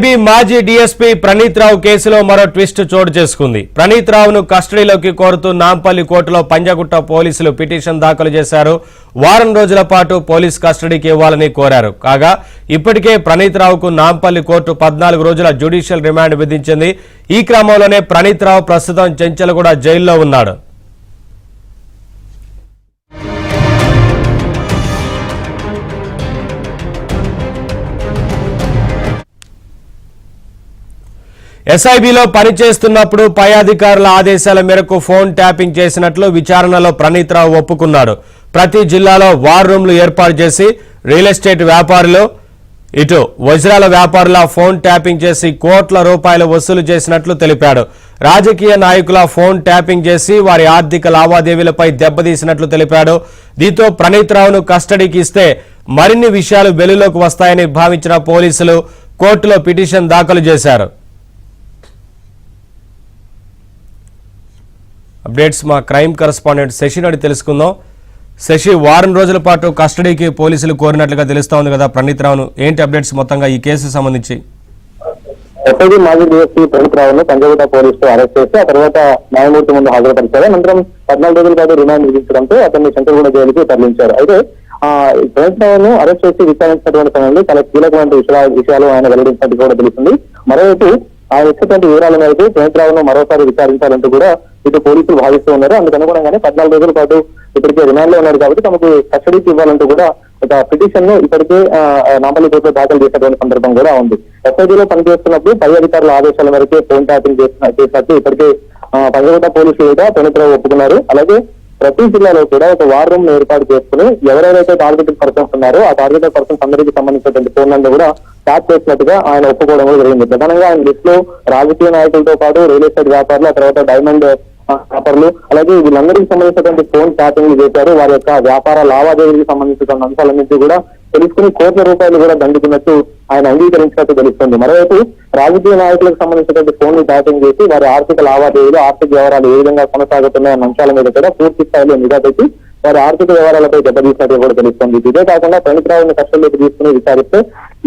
SIB మాజీ DSP Praneeth రావు కేసులో మరో ట్విస్ట్ చోటు చేసుకుంది. ప్రణీత్ రావును కస్టడీలోకి కోరుతూ నాంపల్లి కోర్టులో పంజాగుట్ట పోలీసులు పిటిషన్ దాఖలు చేశారు. వారం రోజుల పాటు పోలీస్ కస్టడీకి ఇవ్వాలని కోరారు. కాగా ఇప్పటికే ప్రణీత్ రావుకు నాంపల్లి కోర్టు 14 రోజుల జ్యుడిషియల్ రిమాండ్ విధించింది. ఈ క్రమంలోనే ప్రణీత్ రావు ప్రస్తుతం చెంచల్గూడ జైల్లో ఉన్నాడు. ఎస్ఐబిలో పనిచేస్తున్నప్పుడు పై అధికారుల ఆదేశాల మేరకు ఫోన్ ట్యాపింగ్ చేసినట్లు విచారణలో ప్రణీత్ రావు ఒప్పుకున్నాడు. ప్రతి జిల్లాలో వార్ రూమ్లు ఏర్పాటు చేసి రియల్ ఎస్టేట్ వ్యాపారులు ఇటు వజ్రాల వ్యాపారుల ఫోన్ ట్యాపింగ్ చేసి కోట్ల రూపాయలు వసూలు చేసినట్లు తెలిపాడు. రాజకీయ నాయకుల ఫోన్ ట్యాపింగ్ చేసి వారి ఆర్థిక లావాదేవీలపై దెబ్బతీసినట్లు తెలిపాడు. దీంతో ప్రణీత్ రావును కస్టడీకి ఇస్తే మరిన్ని విషయాలు వెలుగులోకి వస్తాయని భావించిన పోలీసులు కోర్టులో పిటిషన్ దాఖలు చేశారు. అప్డేట్స్ మా క్రైమ్ కరెస్పాండెంట్ శశిని అడిగి తెలుసుకుందాం. శశి, వారం రోజుల పాటు కస్టడీకి పోలీసులు కోరినట్లుగా తెలుస్తోంది కదా ప్రణీత్ రావును, ఏంటి అప్డేట్స్ మొత్తంగా ఈ కేసు సంబంధించి? ఎస్ఐబి మాజీ డీఎస్పీ ప్రణీత్ రావును పంజాగుట్ట పోలీసులు అరెస్ట్ చేసి ఆ తర్వాత న్యాయమూర్తి ముందు హాజరుపరిచారు. అనంతరం 14 రోజుల పాటు రిమాండ్ విధించడంతో అతన్ని శంకరగూడ జైలుకి తరలించారు. అయితే ప్రణీత్ రావును అరెస్ట్ చేసి విచారించినటువంటి సమయంలో చాలా కీలకమైన విషయాలు ఆయన వెల్లడించినట్టు కూడా తెలుస్తుంది. మరోవైపు ఆయన ఇచ్చినటువంటి వివరాల మేరకు ప్రణీత్ రావును మరోసారి విచారించాలంటూ కూడా ఇటు పోలీసులు భావిస్తూ ఉన్నారు. అందుకు అనుగుణంగానే 14 రోజుల పాటు ఇప్పటికే రిమాండ్ లో ఉన్నారు కాబట్టి తమకు కస్టడీకి ఇవ్వాలంటూ కూడా ఒక పిటిషన్ ను ఇప్పటికే నాంపల్లి కోర్టులో దాఖలు చేసినటువంటి సందర్భం కూడా ఉంది. ఎస్ఐబిలో పనిచేస్తున్నప్పుడు పై అధికారుల ఆదేశాల మేరకే ఫోన్ ట్యాపింగ్ చేసినట్టు ఇప్పటికే పంజాగుట్ట పోలీసులు కూడా ప్రణీత్ రావు ఒప్పుకున్నారు. అలాగే ప్రతి జిల్లాలో కూడా ఒక వార్ రూమ్ ఏర్పాటు చేసుకుని ఎవరెవరైతే టార్గెటెడ్ పర్సన్స్ ఉన్నారో ఆ టార్గెటెడ్ పర్సన్స్ అందరికీ సంబంధించినటువంటి ఫోన్లను కూడా ట్యాప్ చేసినట్టుగా ఆయన ఒప్పుకోవడం కూడా జరిగింది. ప్రధానంగా ఆయన లిస్ట్ లో రాజకీయ నాయకులతో పాటు రియల్ ఎస్టేట్ వ్యాపారులు, ఆ తర్వాత డైమండ్ వ్యాపారులు, అలాగే వీళ్ళందరికీ సంబంధించినటువంటి ఫోన్ ట్యాపింగ్ చేశారు. వారి యొక్క వ్యాపార లావాదేవీలకు సంబంధించిన అంశాలన్నింటి కూడా తెలుసుకుని కోట్ల రూపాయలు కూడా దండుకున్నట్టు ఆయన అంగీకరించినట్టు తెలుస్తుంది. మరోవైపు రాజకీయ నాయకులకు సంబంధించినటువంటి ఫోన్ ని ట్యాపింగ్ చేసి వారి ఆర్థిక లావాదేవీలు, ఆర్థిక వ్యవహారాలు ఏ విధంగా కొనసాగుతున్నాయన్న అంశాల మీద కూడా పూర్తి స్థాయిలో నిఘా పెట్టి వారి ఆర్థిక వ్యవహారాలపై దెబ్బతీసినట్టు కూడా తెలుస్తుంది. ఇదే కాకుండా ప్రణీత్ రావుని కస్టడీలోకి తీసుకుని విచారిస్తే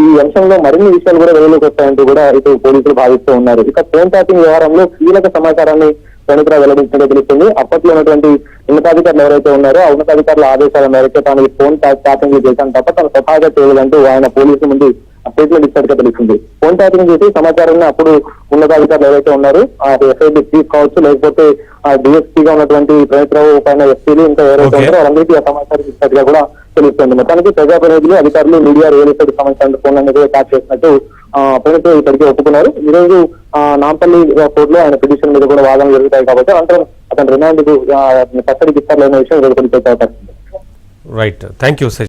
ఈ అంశంలో మరిన్ని విషయాలు కూడా వెలుగులోకి వస్తాయంటూ కూడా ఇటు పోలీసులు భావిస్తూ ఉన్నారు. ఇక ఫోన్ ట్యాపింగ్ వ్యవహారంలో కీలక సమాచారాన్ని ప్రణీత్ రావు వెల్లడించినట్టు తెలుస్తుంది. అప్పట్లో ఉన్నటువంటి ఉన్నతాధికారులు ఎవరైతే ఉన్నారో ఆ ఉన్నతాధికారుల ఆదేశాల మేరకు తాను ఫోన్ ట్యాపింగ్ చేశాను తప్ప తను స్వతహాగా చేయలేదంటూ ఆయన పోలీసుల ముందు స్టేట్మెంట్ ఇచ్చినట్టుగా తెలిసింది. ఫోన్ ట్యాపింగ్ చేసి సమాచారాన్ని అప్పుడు ఉన్నతాధికారులు ఎవరైతే ఉన్నారో ఆ ఎస్ఐబి చీఫ్ కావచ్చు, లేకపోతే ఆ డిఎస్పీగా ఉన్నటువంటి ప్రణీత్ రావు పైన ఎస్పీలు ఇంకా ఎవరైతే ఉన్నారో వాళ్ళందరికీ ఆ సమాచారం ఇచ్చినట్టుగా కూడా తెలుస్తుంది. మొత్తానికి ప్రజాప్రతినిధులు, అధికారులు, మీడియా, రియల్ ఎస్టేట్ సంబంధించిన ఫోన్లన్నీ కూడా ట్యాప్ చేసినట్టు ప్రణీత్ రావు ఇప్పటికే ఒప్పుకున్నారు. ఈ రోజు నాంపల్లి కోర్టులో ఆయన పిటిషన్ మీద కూడా వాదనలు జరుగుతాయి కాబట్టి అనంతరం అతని రిమాండ్ కు కస్టడీకి ఇస్తారనే విషయం తెలిసే అవకాశం ఉంది. Right, thank you.